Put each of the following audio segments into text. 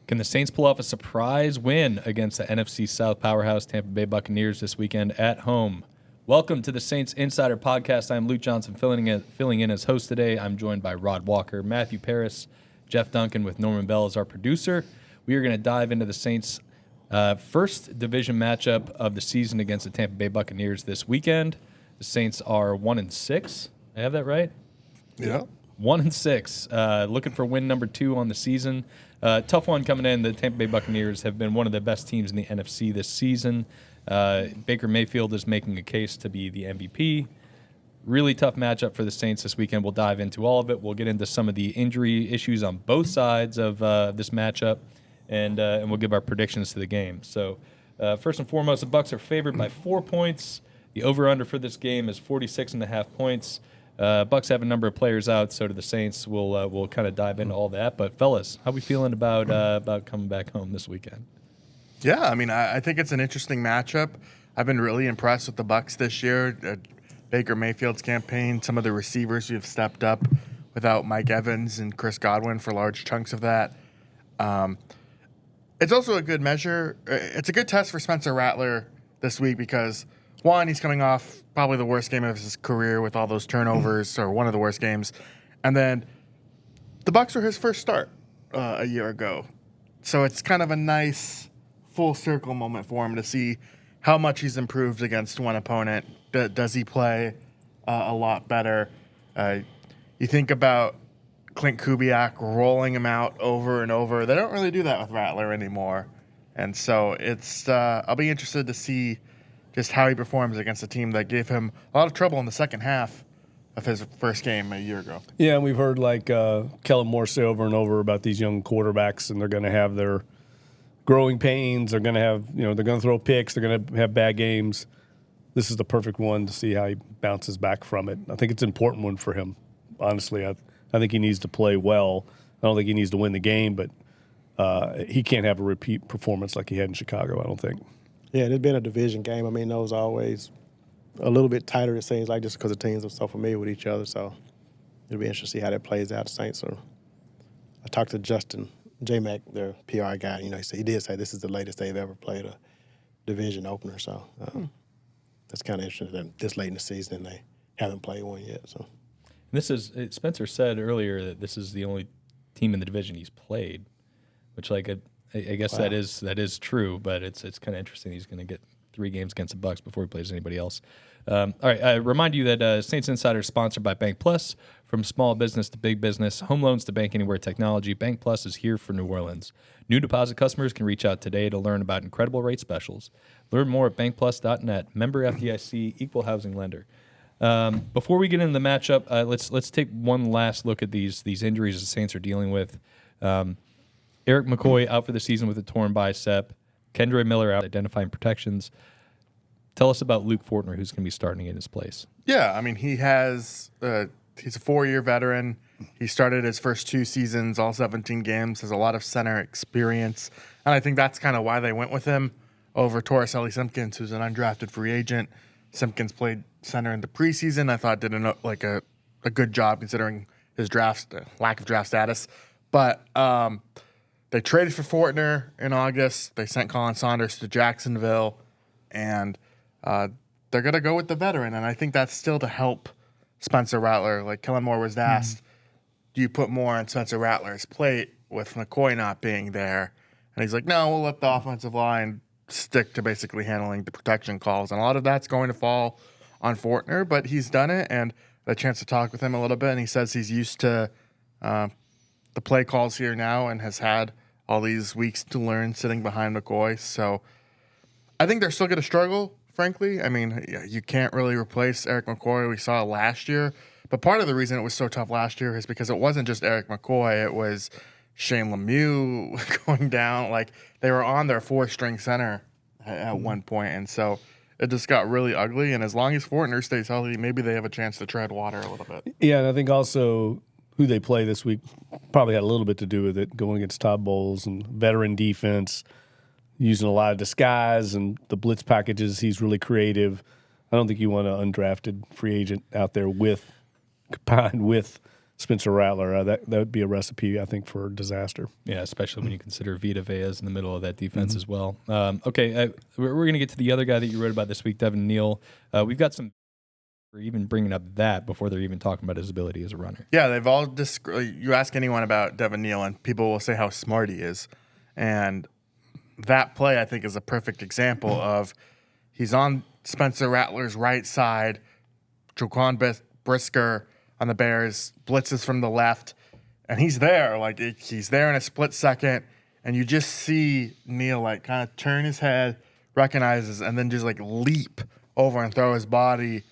Can the Saints pull off a surprise win against the NFC South powerhouse Tampa Bay Buccaneers this weekend at home? Welcome to the Saints Insider Podcast. I'm Luke Johnson, filling in as host today. I'm joined by Rod Walker, Matthew Paris, Jeff Duncan with Norman Bell as our producer. We are going to dive into the Saints' first division matchup of the season against the Tampa Bay Buccaneers this weekend. The Saints are 1-6. I have that right? Yeah. 1-6. Looking for win number 2 on the season. Tough one coming in. The Tampa Bay Buccaneers have been one of the best teams in the NFC this season. Baker Mayfield is making a case to be the MVP. Really tough matchup for the Saints this weekend. We'll dive into all of it. We'll get into some of the injury issues on both sides of this matchup, and we'll give our predictions to the game. So first and foremost, the Bucs are favored by 4 points. The over-under for this game is 46.5 points. Bucs have a number of players out, so do the Saints. We'll kind of dive into all that. But fellas, how we feeling about coming back home this weekend? Yeah, I mean, I think it's an interesting matchup. I've been really impressed with the Bucs this year. Baker Mayfield's campaign, some of the receivers who have stepped up without Mike Evans and Chris Godwin for large chunks of that. It's also a good measure. It's a good test for Spencer Rattler this week because, one, he's coming off probably the worst game of his career with all those turnovers, or one of the worst games. And then the Bucs were his first start a year ago. So it's kind of a nice full circle moment for him to see how much he's improved against one opponent. Does he play a lot better? You think about Clint Kubiak rolling him out over and over. They don't really do that with Rattler anymore. And so it's I'll be interested to see just how he performs against a team that gave him a lot of trouble in the second half of his first game a year ago. Yeah, and we've heard Kellen Moore say over and over about these young quarterbacks, and they're going to have their growing pains. They're going to have, they're going to throw picks. They're going to have bad games. This is the perfect one to see how he bounces back from it. I think it's an important one for him. Honestly, I think he needs to play well. I don't think he needs to win the game, but he can't have a repeat performance like he had in Chicago, I don't think. Yeah, it's been a division game. I mean, those are always a little bit tighter, it seems like, just because the teams are so familiar with each other. So it'll be interesting to see how that plays out. The Saints are. I talked to Justin J-Mac, their PR guy. He did say this is the latest they've ever played a division opener. So that's kind of interesting that this late in the season and they haven't played one yet. So Spencer said earlier that this is the only team in the division he's played, which I guess wow. that is true, but it's kind of interesting. He's going to get 3 games against the Bucs before he plays anybody else. All right, I remind you that Saints Insider is sponsored by Bank Plus. From small business to big business, home loans to bank anywhere technology, Bank Plus is here for New Orleans. New deposit customers can reach out today to learn about incredible rate specials. Learn more at bankplus.net. Member FDIC, equal housing lender. Before we get into the matchup, let's take one last look at these injuries the Saints are dealing with. Erik McCoy out for the season with a torn bicep. Kendre Miller out identifying protections. Tell us about Luke Fortner, who's going to be starting in his place. Yeah, I mean, he's a 4-year veteran. He started his first 2 seasons, all 17 games, has a lot of center experience. And I think that's kind of why they went with him over Torricelli Simpkins, who's an undrafted free agent. Simpkins played center in the preseason. I thought did a good job considering his lack of draft status. But they traded for Fortner in August. They sent Colin Saunders to Jacksonville, and they're going to go with the veteran. And I think that's still to help Spencer Rattler. Like Kellen Moore was asked, do you put more on Spencer Rattler's plate with McCoy not being there? And he's like, no, we'll let the offensive line stick to basically handling the protection calls. And a lot of that's going to fall on Fortner, but he's done it, and I had a chance to talk with him a little bit, and he says he's used to the play calls here now and has had all these weeks to learn sitting behind McCoy. So I think they're still going to struggle, frankly. I mean, you can't really replace Erik McCoy. We saw it last year. But part of the reason it was so tough last year is because it wasn't just Erik McCoy. It was Shane Lemieux going down. Like, they were on their 4th-string center at one point. And so it just got really ugly. And as long as Fortner stays healthy, maybe they have a chance to tread water a little bit. Yeah, and I think also who they play this week probably had a little bit to do with it, going against Todd Bowles and veteran defense, using a lot of disguise and the blitz packages. He's really creative. I don't think you want an undrafted free agent out there combined with Spencer Rattler. That would be a recipe, I think, for disaster. Yeah, especially when you consider Vita Vea's in the middle of that defense as well. Okay, we're going to get to the other guy that you wrote about this week, Devin Neal. We've got some for even bringing up that before they're even talking about his ability as a runner. Yeah, they've all you ask anyone about Devin Neal, and people will say how smart he is. And that play, I think, is a perfect example of he's on Spencer Rattler's right side, Jaquan Brisker on the Bears, blitzes from the left, and he's there. Like, he's there in a split second, and you just see Neal, like, kind of turn his head, recognizes, and then just, like, leap over and throw his body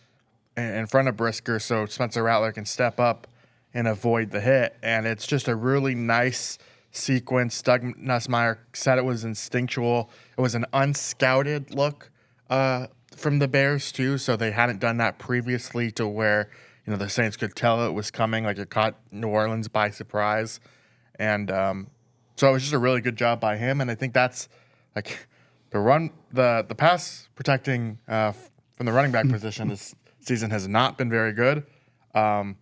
in front of Brisker so Spencer Rattler can step up and avoid the hit. And it's just a really nice sequence. Doug Nussmeier said it was instinctual. It was an unscouted look from the Bears, too, so they hadn't done that previously to where – the Saints could tell it was coming, like it caught New Orleans by surprise. And so it was just a really good job by him. And I think that's like the pass protecting from the running back position this season has not been very good. And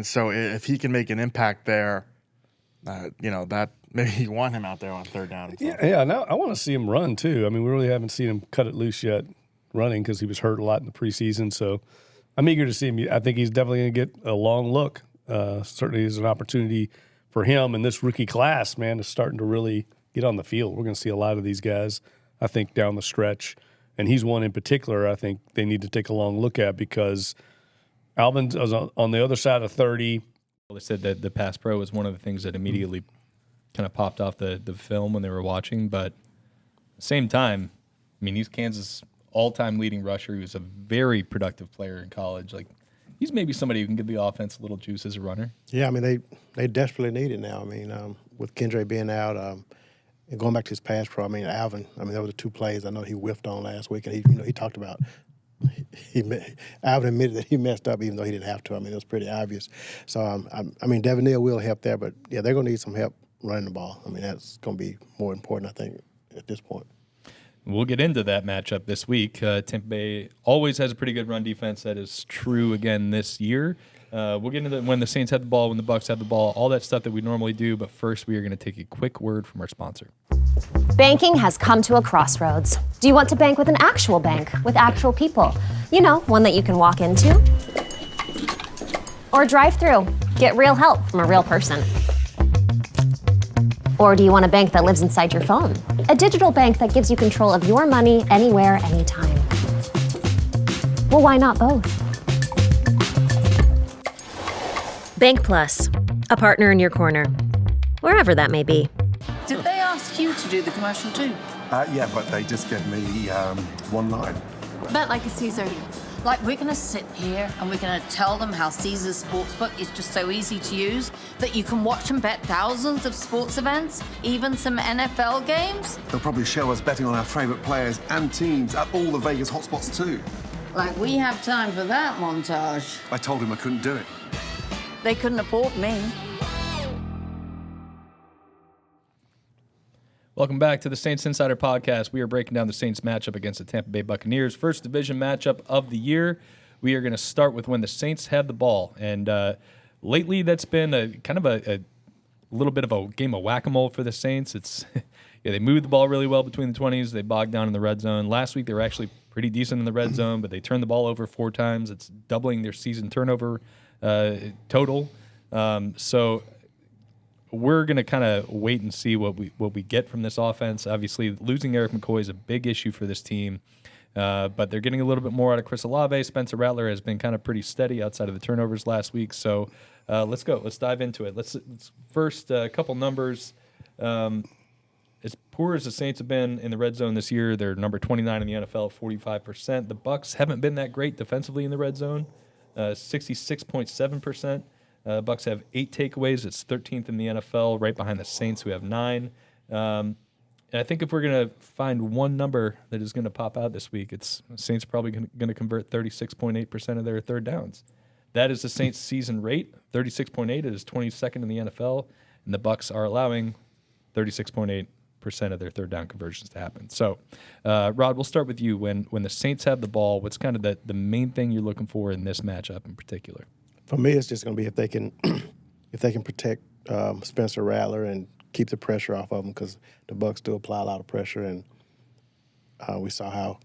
so if he can make an impact there, that maybe you want him out there on third down. Yeah. Now I want to see him run too. I mean, we really haven't seen him cut it loose yet running because he was hurt a lot in the preseason. So I'm eager to see him. I think he's definitely going to get a long look. Certainly is an opportunity for him. And this rookie class, man, is starting to really get on the field. We're going to see a lot of these guys, I think, down the stretch. And he's one in particular I think they need to take a long look at because Alvin was on the other side of 30. They said that the pass pro was one of the things that immediately kind of popped off the film when they were watching. But at the same time, I mean, he's Kansas' all-time leading rusher. He was a very productive player in college. Like, he's maybe somebody who can give the offense a little juice as a runner. Yeah, I mean, they desperately need it now. I mean, with Kendre being out and going back to his pass pro, I mean, Alvin, I mean, those were the two plays I know he whiffed on last week. And he talked about Alvin admitted that he messed up even though he didn't have to. I mean, it was pretty obvious. So, I mean, Devin Neal will help there, but, yeah, they're going to need some help running the ball. I mean, that's going to be more important, I think, at this point. We'll get into that matchup this week. Tampa Bay always has a pretty good run defense. That is true again this year. We'll get into when the Saints have the ball, when the Bucs have the ball, all that stuff that we normally do. But first, we are going to take a quick word from our sponsor. Banking has come to a crossroads. Do you want to bank with an actual bank, with actual people? One that you can walk into or drive through. Get real help from a real person. Or do you want a bank that lives inside your phone? A digital bank that gives you control of your money anywhere, anytime. Well, why not both? Bank Plus, a partner in your corner, wherever that may be. Did they ask you to do the commercial too? Yeah, but they just gave me one line. Bet like a Caesar. Like, we're going to sit here and we're going to tell them how Caesars Sportsbook is just so easy to use that you can watch and bet thousands of sports events, even some NFL games. They'll probably show us betting on our favourite players and teams at all the Vegas hotspots too. Like, we have time for that montage. I told him I couldn't do it. They couldn't afford me. Welcome back to the Saints Insider Podcast. We are breaking down the Saints matchup against the Tampa Bay Buccaneers, first division matchup of the year. We are going to start with when the Saints have the ball. And lately that's been a little bit of a game of whack-a-mole for the Saints. It's they move the ball really well between the 20s. They bog down in the red zone. Last week they were actually pretty decent in the red zone, but they turned the ball over 4 times. It's doubling their season turnover total. So we're going to kind of wait and see what we get from this offense. Obviously, losing Erik McCoy is a big issue for this team, but they're getting a little bit more out of Chris Olave. Spencer Rattler has been kind of pretty steady outside of the turnovers last week. So let's go. Let's dive into it. Let's first a couple numbers. As poor as the Saints have been in the red zone this year, they're number 29 in the NFL at 45%. The Bucs haven't been that great defensively in the red zone, 66.7%. Bucs have 8 takeaways. It's 13th in the NFL, right behind the Saints, who have 9. And I think if we're going to find one number that is going to pop out this week, it's Saints probably going to convert 36.8% of their third downs. That is the Saints' season rate. 36.8 is 22nd in the NFL, and the Bucs are allowing 36.8% 50% of their third down conversions to happen. So, Rod, we'll start with you. When the Saints have the ball, what's kind of the main thing you're looking for in this matchup in particular? For me, it's just going to be if they can protect Spencer Rattler and keep the pressure off of him, because the Bucs do apply a lot of pressure, and we saw how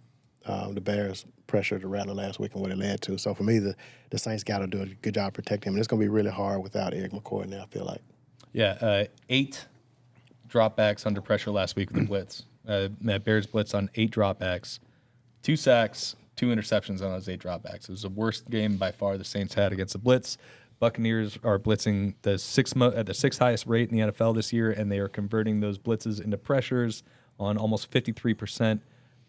the Bears pressured the Rattler last week and what it led to. So for me, the Saints got to do a good job protecting him. And it's going to be really hard without Erik McCoy now, I feel like. Yeah, 8 dropbacks under pressure last week with the blitz. Bears blitz on 8 dropbacks, 2 sacks, 2 interceptions on those 8 dropbacks. It was the worst game by far the Saints had against the blitz. Buccaneers are blitzing at the 6th highest rate in the NFL this year, and they are converting those blitzes into pressures on almost 53%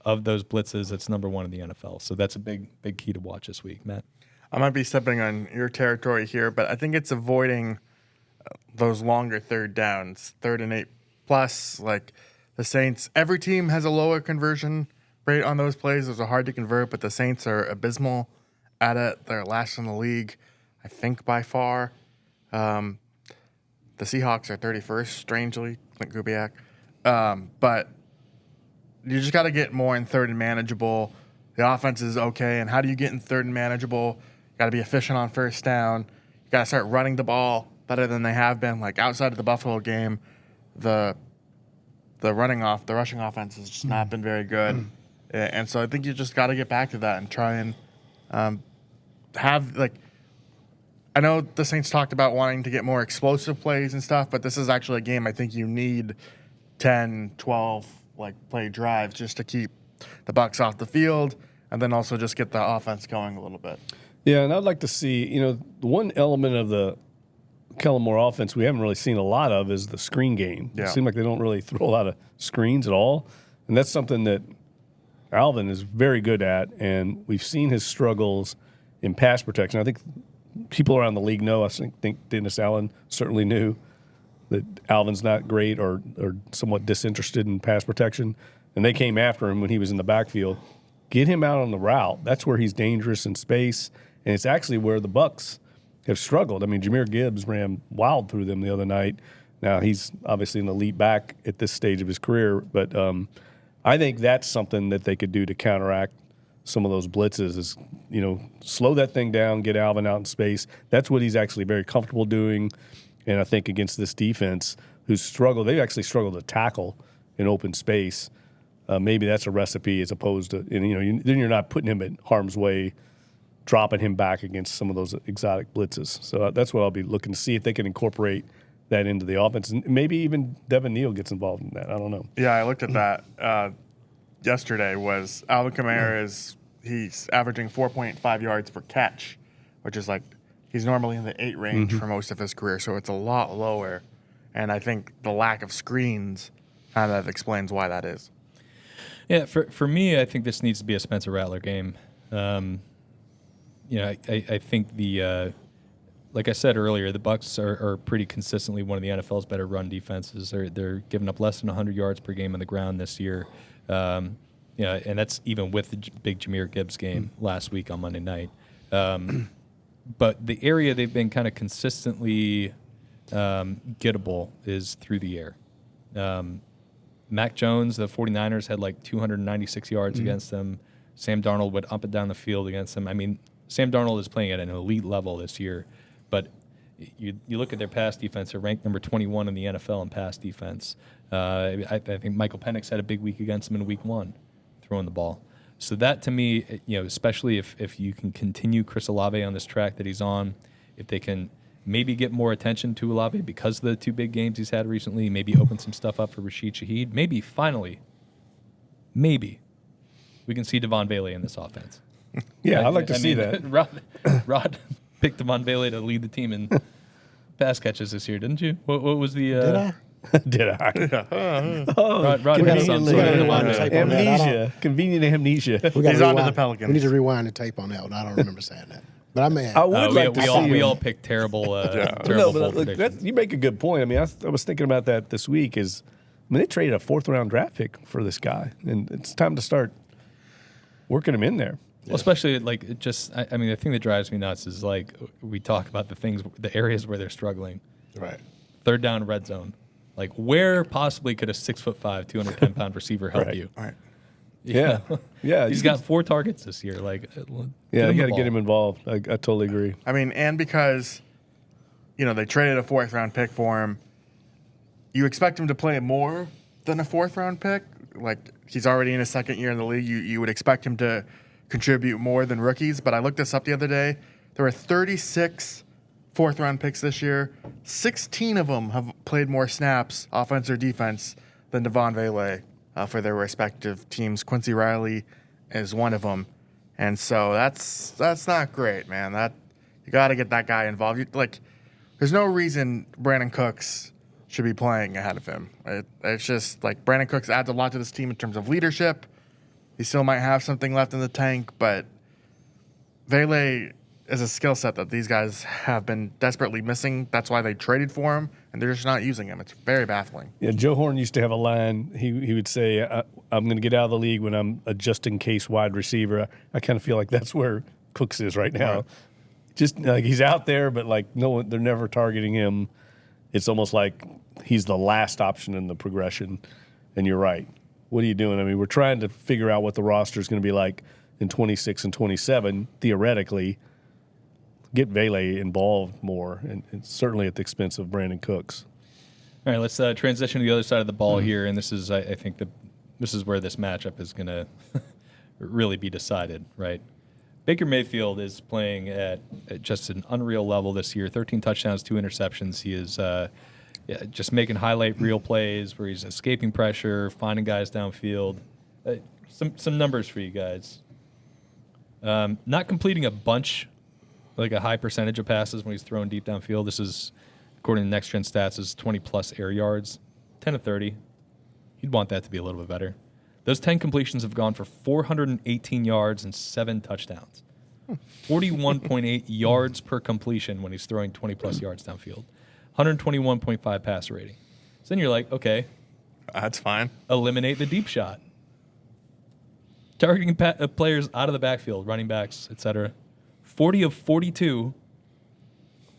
of those blitzes. It's number 1 in the NFL. So that's a big key to watch this week, Matt. I might be stepping on your territory here, but I think it's avoiding those longer third downs, 3rd and 8 plus. Like the Saints, every team has a lower conversion rate on those plays. Those are hard to convert, but the Saints are abysmal at it. They're last in the league, I think, by far. The Seahawks are 31st, strangely, Clint Kubiak. But you just got to get more in 3rd and manageable. The offense is okay, and how do you get in 3rd and manageable? You got to be efficient on 1st down. You got to start running the ball better than they have been. Like outside of the Buffalo game, the rushing offense has just not been very good. And so I think you just got to get back to that and try and have, like, I know the Saints talked about wanting to get more explosive plays and stuff, but this is actually a game I think you need 10, 12 play drives just to keep the Bucs off the field, and then also just get the offense going a little bit. Yeah, and I'd like to see, the one element of the Kellen Moore offense we haven't really seen a lot of is the screen game. Yeah. It seems like they don't really throw a lot of screens at all, and that's something that Alvin is very good at, and we've seen his struggles in pass protection. I think people around the league know. I think Dennis Allen certainly knew that Alvin's not great or somewhat disinterested in pass protection, and they came after him when he was in the backfield. Get him out on the route. That's where he's dangerous in space, and it's actually where the Bucs have struggled. I mean, Jahmyr Gibbs ran wild through them the other night. Now, he's obviously an elite back at this stage of his career, but I think that's something that they could do to counteract some of those blitzes is, slow that thing down, get Alvin out in space. That's what he's actually very comfortable doing. And I think against this defense, who's struggled, they've actually struggled to tackle in open space. Maybe that's a recipe as opposed to, then you're not putting him in harm's way, dropping him back against some of those exotic blitzes. So that's what I'll be looking to see if they can incorporate that into the offense. And maybe even Devin Neal gets involved in that. I don't know. Yeah, I looked at that yesterday. Was Alvin Kamara he's averaging 4.5 yards per catch, which is he's normally in the 8 range for most of his career, so it's a lot lower. And I think the lack of screens kind of explains why that is. Yeah, for me, I think this needs to be a Spencer Rattler game. I think like I said earlier, the Bucs are pretty consistently one of the NFL's better run defenses. They're giving up less than 100 yards per game on the ground this year. And that's even with the big Jahmyr Gibbs game last week on Monday night. But the area they've been kind of consistently gettable is through the air. Mac Jones, the 49ers, had 296 yards against them. Sam Darnold went up and down the field against them. I mean, Sam Darnold is playing at an elite level this year, but you look at their pass defense, they're ranked number 21 in the NFL in pass defense. I think Michael Penix had a big week against them in week 1, throwing the ball. So that, to me, especially if you can continue Chris Olave on this track that he's on, if they can maybe get more attention to Olave because of the 2 big games he's had recently, maybe open some stuff up for Rashid Shaheed, maybe finally, we can see Devon Bailey in this offense. Yeah, I'd like to see that. Rod picked Devon Bailey to lead the team in pass catches this year, didn't you? What was the... Did I? Did I? Rod had some sort of amnesia. Convenient amnesia. He's on to the Pelicans. We need to rewind the tape on that one. I don't remember saying that. But I may have. I would like to see we all picked terrible bold predictions. You make a good point. I mean, I was thinking about that this week. They traded a 4th-round draft pick for this guy, and it's time to start working him in there. Well, especially the thing that drives me nuts is we talk about the areas where they're struggling. Right. 3rd down, red zone. Like, where possibly could a 6'5", 210-pound receiver help you? All right. Yeah. Yeah. He's got 4 targets this year. Like, Yeah, you got to get get him involved. I totally agree. I mean, and because, they traded a 4th-round pick for him, you expect him to play more than a 4th-round pick. Like, he's already in his 2nd year in the league. You would expect him to contribute more than rookies. But I looked this up the other day. There were 36 4th-round picks this year. 16 of them have played more snaps, offense or defense, than Devon Vele for their respective teams. Quincy Riley is one of them. And so that's not great, man. You got to get that guy involved. There's no reason Brandon Cooks should be playing ahead of him. It's just like Brandon Cooks adds a lot to this team in terms of leadership. He still might have something left in the tank, but Vele is a skill set that these guys have been desperately missing. That's why they traded for him, and they're just not using him. It's very baffling. Yeah, Joe Horn used to have a line. He would say, I'm going to get out of the league when I'm a just-in-case wide receiver. I kind of feel like that's where Cooks is right now. Right. Just like he's out there, but like no one, they're never targeting him. It's almost like he's the last option in the progression. And you're right. What are you doing? I mean, we're trying to figure out what the roster is going to be like in 26 and 27, theoretically. Get Vele involved more, and certainly at the expense of Brandon Cooks. All right, let's transition to the other side of the ball here, and this is, I think, this is where this matchup is going to really be decided, right? Baker Mayfield is playing at just an unreal level this year. 13 touchdowns, 2 interceptions. He is just making highlight reel plays where he's escaping pressure, finding guys downfield. Some numbers for you guys. Not completing a bunch, like a high percentage of passes when he's throwing deep downfield. This is, according to Next Gen Stats, is 20-plus air yards, 10 of 30. You'd want that to be a little bit better. Those 10 completions have gone for 418 yards and 7 touchdowns. 41.8 yards per completion when he's throwing 20-plus yards downfield. 121.5 passer rating. So then you're like, okay. That's fine. Eliminate the deep shot. Targeting players out of the backfield, running backs, etc. 40 of 42,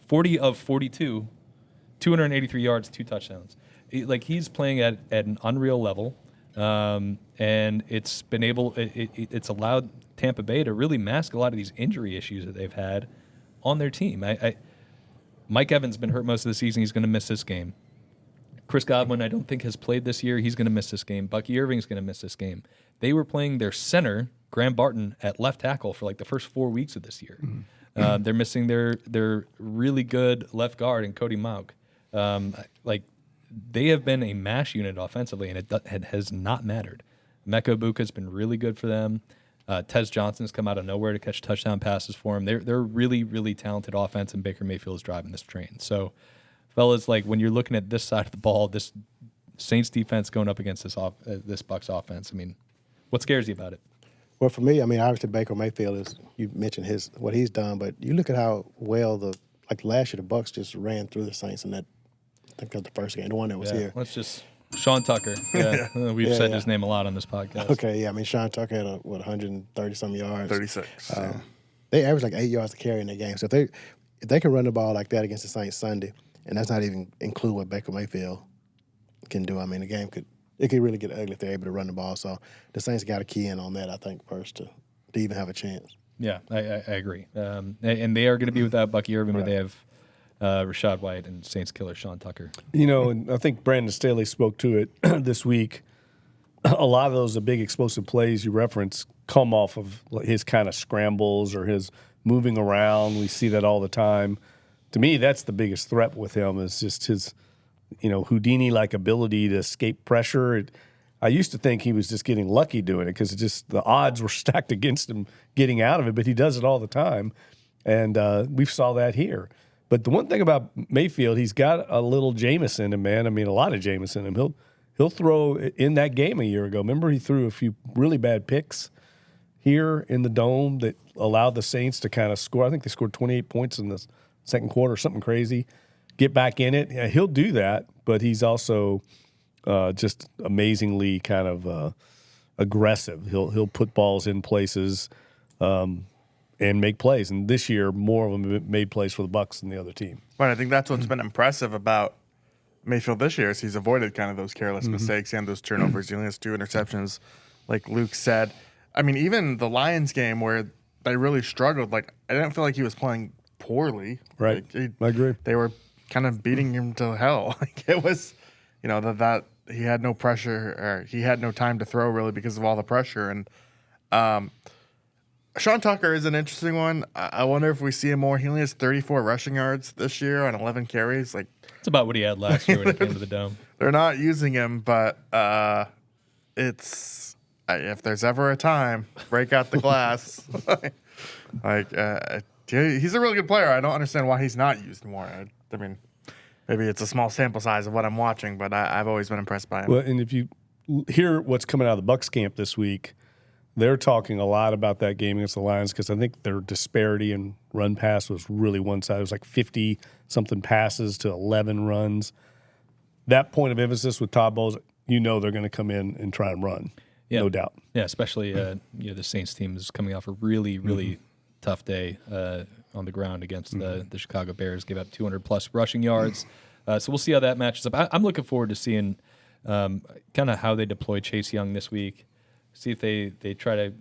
283 yards, 2 touchdowns. He's playing at an unreal level, and it's been it's allowed Tampa Bay to really mask a lot of these injury issues that they've had on their team. Mike Evans has been hurt most of the season. He's going to miss this game. Chris Godwin, I don't think, has played this year. He's going to miss this game. Bucky Irving's going to miss this game. They were playing their center, Graham Barton, at left tackle for like the first 4 weeks of this year. Mm-hmm. They're missing their really good left guard in Cody Mauk. They have been a mash unit offensively, and it has not mattered. Mecca Ibuka's been really good for them. Tez Johnson's come out of nowhere to catch touchdown passes for him. They're really, really talented offense, and Baker Mayfield is driving this train. So, fellas, when you're looking at this side of the ball, this Saints defense going up against this Bucs offense, I mean, what scares you about it? Well, for me, I mean, obviously Baker Mayfield is. You mentioned what he's done, but you look at how well last year the Bucs just ran through the Saints in that. I think that was the first game, the one that was here. Let's just Sean Tucker. Yeah, we've said his name a lot on this podcast. Okay, yeah, I mean Sean Tucker had 130 some yards. 36. They averaged like 8 yards to carry in that game. So if they can run the ball like that against the Saints Sunday, and that's not even include what Baker Mayfield can do. I mean, the game could really get ugly if they're able to run the ball. So the Saints got to key in on that, I think, first to even have a chance. Yeah, I agree. And they are going to be without Bucky Irving, but they have Rachaad White and Saints killer Sean Tucker. And I think Brandon Staley spoke to it this week. A lot of those big explosive plays you reference come off of his kind of scrambles or his moving around. We see that all the time. To me, that's the biggest threat with him is just his, Houdini-like ability to escape pressure. I used to think he was just getting lucky doing it because the odds were stacked against him getting out of it, but he does it all the time, and we saw that here. But the one thing about Mayfield, he's got a little Jameis in him, man. I mean, a lot of Jameis in him. He'll throw in that game a year ago. Remember, he threw a few really bad picks here in the Dome that allowed the Saints to kind of score. I think they scored 28 points in the second quarter, something crazy. Get back in it. Yeah, he'll do that, but he's also just amazingly kind of aggressive. He'll put balls in places and make plays. And this year, more of them made plays for the Bucs than the other team. But I think that's what's been impressive about Mayfield this year is he's avoided kind of those careless mistakes and those turnovers. He only has 2 interceptions, like Luke said. I mean, even the Lions game where they really struggled, like I didn't feel like he was playing poorly. Right. Like, I agree. They were kind of beating him to hell. Like it was, that he had no pressure or he had no time to throw really because of all the pressure. And Sean Tucker is an interesting one. I wonder if we see him more. He only has 34 rushing yards this year on 11 carries. Like It's about what he had last year when he came to the Dome. they're not using him, but it's if there's ever a time, break out the glass. He's a really good player. I don't understand why he's not used more. I mean, maybe it's a small sample size of what I'm watching, but I've always been impressed by him. Well, and if you hear what's coming out of the Bucs camp this week, they're talking a lot about that game against the Lions because I think their disparity in run pass was really one-sided. It was like 50-something passes to 11 runs. That point of emphasis with Todd Bowles, they're going to come in and try and run, no doubt. Yeah, especially the Saints team is coming off a really, really tough day on the ground against the Chicago Bears. Gave up 200-plus rushing yards. So we'll see how that matches up. I'm looking forward to seeing kind of how they deploy Chase Young this week. See if they try to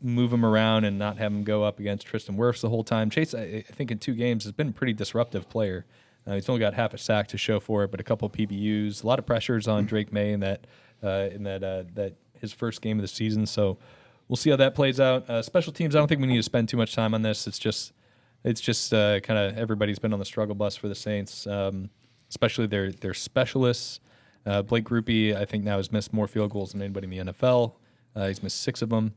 move him around and not have him go up against Tristan Wirfs the whole time. Chase, I think in 2 games, has been a pretty disruptive player. He's only got half a sack to show for it, but a couple of PBUs, a lot of pressures on Drake May in that his first game of the season. So we'll see how that plays out. Special teams, I don't think we need to spend too much time on this. It's just kind of everybody's been on the struggle bus for the Saints, especially their specialists. Blake Grupe, I think now has missed more field goals than anybody in the NFL. He's missed 6 of them,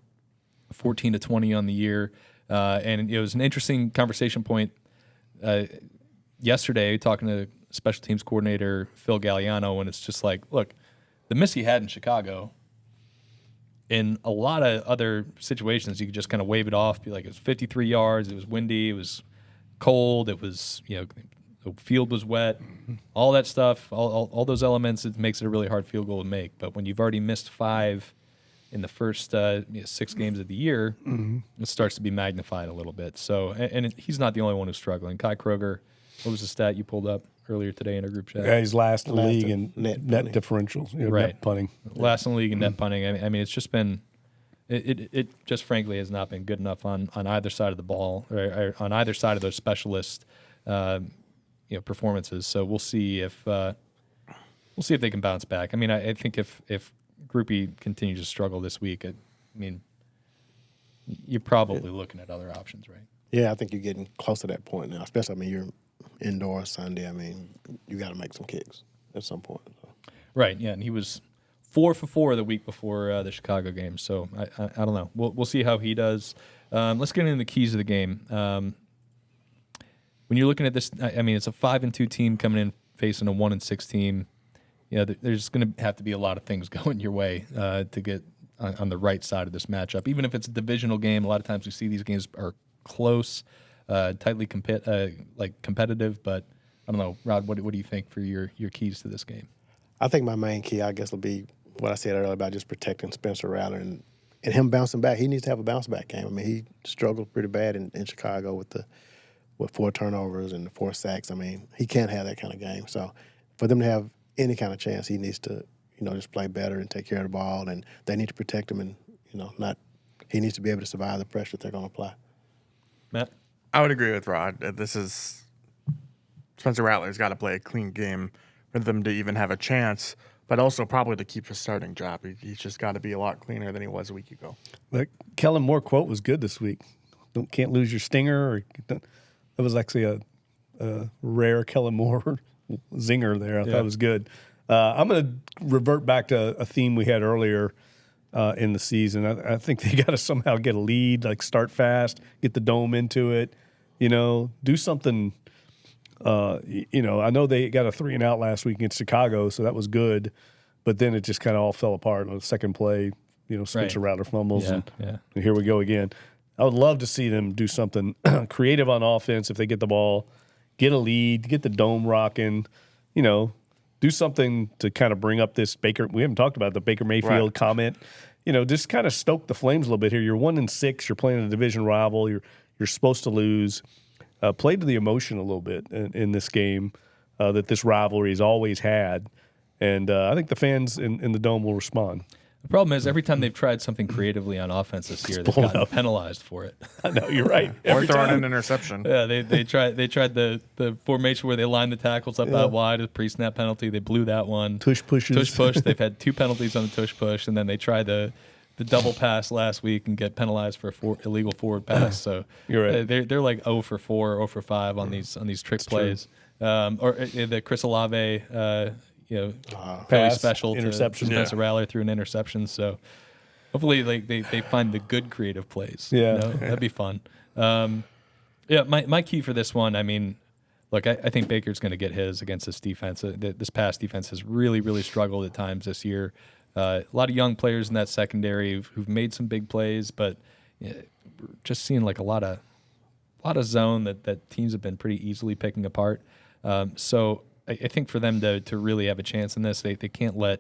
14-20 on the year. And it was an interesting conversation point yesterday talking to special teams coordinator Phil Galliano, and it's just like, look, the miss he had in Chicago, in a lot of other situations, you could just kind of wave it off, be like, it was 53 yards, it was windy, it was cold, it was, the field was wet, all that stuff, all those elements, it makes it a really hard field goal to make. But when you've already missed 5 in the first 6 games of the year, it starts to be magnified a little bit. So, and he's not the only one who's struggling. Kai Kroger, what was the stat you pulled up earlier today in our group chat? Yeah, he's last in the league in net differentials, right? Net punting. Last in the league in net punting. I mean, it's just been, it just frankly has not been good enough on either side of the ball or on either side of those specialist, performances. So we'll see if they can bounce back. I mean, I think if Grupe continues to struggle this week, I mean, you're probably looking at other options, right? Yeah, I think you're getting close to that point now. Especially, you're indoors Sunday. You got to make some kicks at some point. So. Right. Yeah, and he was 4 for 4 the week before the Chicago game. So I don't know. We'll see how he does. Let's get into the keys of the game. When you're looking at this, it's a 5-2 team coming in facing a 1-6 team. There's going to have to be a lot of things going your way to get on the right side of this matchup. Even if it's a divisional game, a lot of times we see these games are close, tightly competitive. But I don't know, Rod. What do you think for your keys to this game? I think my main key, I guess, will be what I said earlier about just protecting Spencer Rattler and him bouncing back. He needs to have a bounce back game. He struggled pretty bad in Chicago with 4 turnovers and 4 sacks. He can't have that kind of game. So for them to have any kind of chance, he needs to, just play better and take care of the ball, and they need to protect him, and he needs to be able to survive the pressure they're going to apply. Matt, I would agree with Rod. This is Spencer Rattler's got to play a clean game for them to even have a chance, but also probably to keep his starting job. He's just got to be a lot cleaner than he was a week ago. That Kellen Moore quote was good this week. Can't lose your stinger. That was actually a rare Kellen Moore zinger there. I thought it was good. I'm going to revert back to a theme we had earlier in the season. I think they got to somehow get a lead, like start fast, get the Dome into it, do something. I know they got a 3-and-out last week against Chicago, so that was good. But then it just kind of all fell apart on the second play. Spencer Rattler fumbles, and here we go again. I would love to see them do something creative on offense if they get the ball, get a lead, get the Dome rocking, do something to kind of bring up this Baker. We haven't talked about the Baker Mayfield comment. Just kind of stoke the flames a little bit here. You're 1-6. You're playing a division rival. You're supposed to lose. Play to the emotion a little bit in this game. that this rivalry has always had. And I think the fans in the Dome will respond. The problem is every time they've tried something creatively on offense this year, they've gotten penalized for it. I know, you're right. Or throwing an interception. Yeah, they tried the formation where they line the tackles up out wide, a pre-snap penalty. They blew that one. Tush pushes. Tush push. They've had 2 penalties on the tush push, and then they tried the double pass last week and get penalized for illegal forward pass. So you're right. They're like 0 for 4, 0 for 5 on these trick plays. Or the Chris Olave, fairly Pass, special interception. to Spencer Rattler through an interception. So hopefully, they find the good creative plays. Yeah, that'd be fun. My key for this one, I mean, look, I think Baker's going to get his against this defense. This pass defense has really, really struggled at times this year. A lot of young players in that secondary who've made some big plays, but just seeing like a lot of zone that teams have been pretty easily picking apart. So I think for them to really have a chance in this, they can't let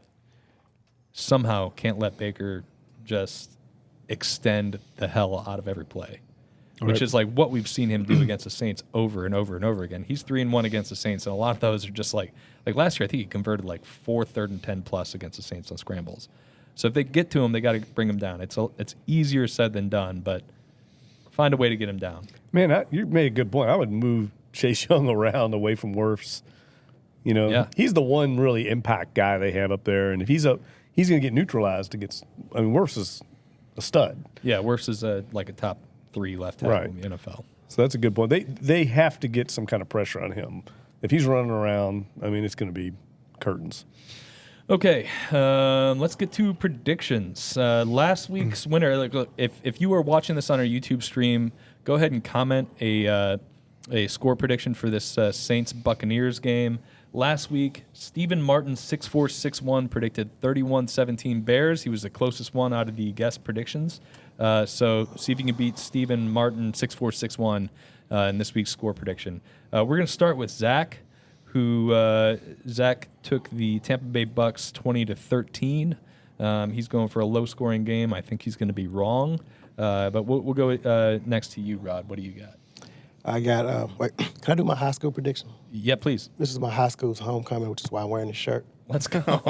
Baker just extend the hell out of every play, which is like what we've seen him do against the Saints over and over and over again. He's 3-1 against the Saints, and a lot of those are just like last year. I think he converted like 4 3rd and 10 plus against the Saints on scrambles. So if they get to him, they got to bring him down. It's easier said than done, but find a way to get him down. Man, you made a good point. I would move Chase Young around away from Wirfs. He's the one really impact guy they have up there, and if he's going to get neutralized against. I mean, Wirfs is a stud. Yeah, Wirfs is like a top 3 left tackle in the NFL. So that's a good point. They have to get some kind of pressure on him. If he's running around, I mean, it's going to be curtains. Okay, let's get to predictions. Last week's winner. Look, if you are watching this on our YouTube stream, go ahead and comment a score prediction for this Saints Buccaneers game. Last week, Stephen Martin 6461 predicted 31-17 Bears. He was the closest one out of the guest predictions. So see if you can beat Stephen Martin 6461 in this week's score prediction. We're going to start with Zach, who Zach took the Tampa Bay Bucs 20-13. He's going for a low-scoring game. I think he's going to be wrong. But we'll go next to you, Rod. What do you got? I got, can I do my high school prediction? Yeah, please. This is my high school's homecoming, which is why I'm wearing this shirt. Let's go.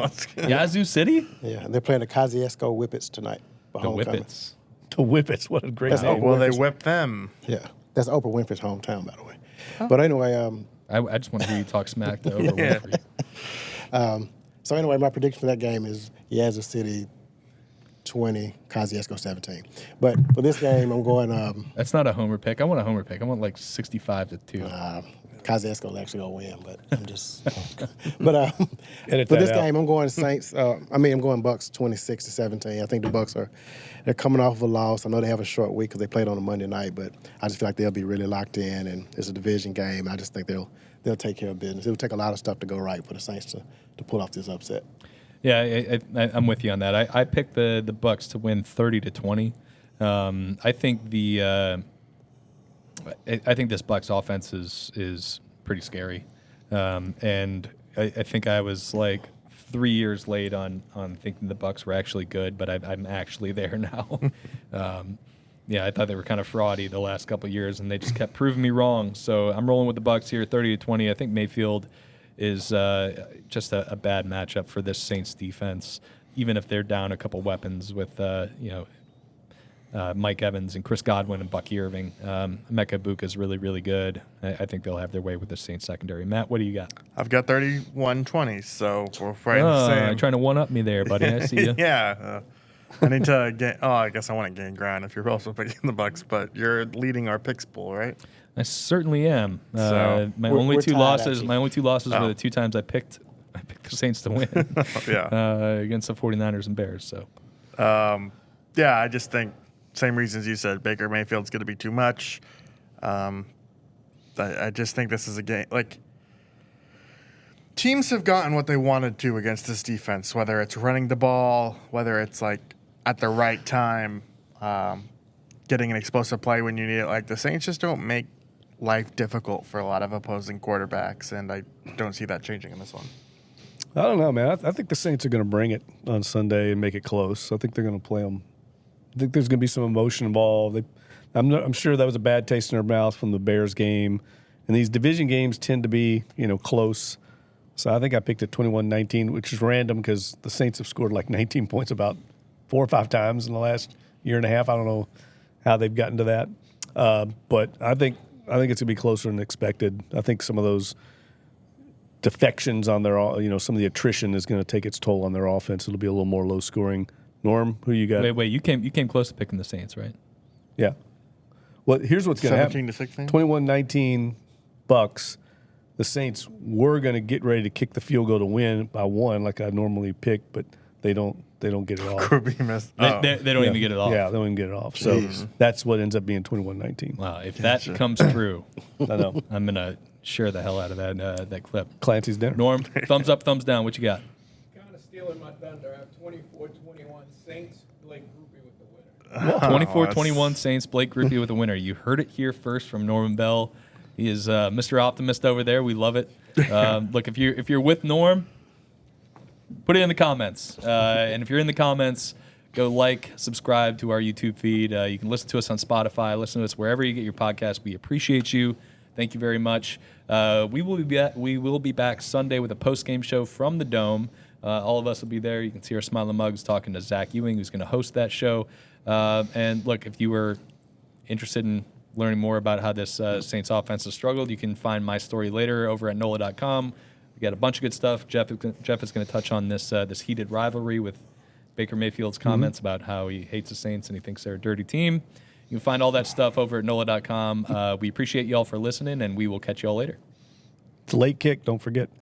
Yazoo City? Yeah, they're playing the Kosciuszko Whippets tonight. The Whippets. The Whippets, what a great That's name. Well, they whip them. Yeah, that's Oprah Winfrey's hometown, by the way. But anyway, I just want to hear you talk smack to Oprah Winfrey. so anyway, my prediction for that game is Yazoo City 20, Kosciuszko 17. But for this game, I'm going. That's not a homer pick. I want a homer pick. I want like 65-2. Kosciuszko's actually gonna win, but I'm just. But Edit for that this out. game, I'm going Saints. I'm going Bucs 26-17. I think the Bucs they're coming off of a loss. I know they have a short week because they played on a Monday night, but I just feel like they'll be really locked in, and it's a division game. I just think they'll take care of business. It'll take a lot of stuff to go right for the Saints to pull off this upset. Yeah, I'm with you on that. I picked the Bucs to win 30-20. I think I think this Bucs offense is pretty scary, and I think I was like 3 years late on thinking the Bucs were actually good, but I'm actually there now. I thought they were kind of fraudy the last couple of years, and they just kept proving me wrong. So I'm rolling with the Bucs here, 30-20. I think Mayfield is just a bad matchup for this Saints defense, even if they're down a couple weapons with Mike Evans and Chris Godwin and Bucky Irving. Emeka Egbuka is really, really good. I think they'll have their way with the Saints secondary. Matt, what do you got? I've got 31-20, so we're right the same. You're trying to one-up me there, buddy. I see you. Yeah. I need to get. Oh, I guess I want to gain ground if you're also picking the Bucs, but you're leading our picks pool, right? I certainly am. So my only two tied, losses. actually. My only two losses were the 2 times I picked the Saints to win. Against the 49ers and Bears. So. I just think same reasons you said. Baker Mayfield's going to be too much. I just think this is a game like. Teams have gotten what they wanted to against this defense, whether it's running the ball, whether it's like at the right time, getting an explosive play when you need it. Like the Saints just don't make life difficult for a lot of opposing quarterbacks, and I don't see that changing in this one. I don't know, man. I think the Saints are going to bring it on Sunday and make it close. I think they're going to play them. I think there's going to be some emotion involved. I'm sure that was a bad taste in their mouth from the Bears game, And these division games tend to be, close. So I think I picked a 21-19, which is random because the Saints have scored like 19 points about 4 or 5 times in the last year and a half. I don't know how they've gotten to that. But I think it's going to be closer than expected. I think some of those defections on their, some of the attrition is going to take its toll on their offense. It'll be a little more low scoring. Norm, who you got? Wait, you came close to picking the Saints, right? Yeah. Well, here's what's going to happen. 17-16? 21-19 Bucs. The Saints were going to get ready to kick the field goal to win by 1 like I normally pick, but they don't get it off. Kirby missed. They don't even get it off. Yeah, they don't even get it off. So that's what ends up being 21-19. Wow, if that comes true, I know. I'm going to share the hell out of that clip. Clancy's dinner. Norm, thumbs up, thumbs down. What you got? Kind of stealing my thunder. I have 24-21 Saints. Blake Groupie with the winner. 24-21 Saints. Blake Groupie with the winner. You heard it here first from Norman Bell. He is Mr. Optimist over there. We love it. Look, if you're with Norm, put it in the comments. And if you're in the comments, go like, subscribe to our YouTube feed. You can listen to us on Spotify. Listen to us wherever you get your podcast. We appreciate you. Thank you very much. We will be back Sunday with a post-game show from the Dome. All of us will be there. You can see our smiling mugs talking to Zach Ewing, who's going to host that show. And look, if you were interested in learning more about how this Saints offense has struggled, you can find my story later over at NOLA.com. We got a bunch of good stuff. Jeff is going to touch on this heated rivalry with Baker Mayfield's comments about how he hates the Saints and he thinks they're a dirty team. You can find all that stuff over at NOLA.com. We appreciate you all for listening, and we will catch you all later. It's a late kick. Don't forget.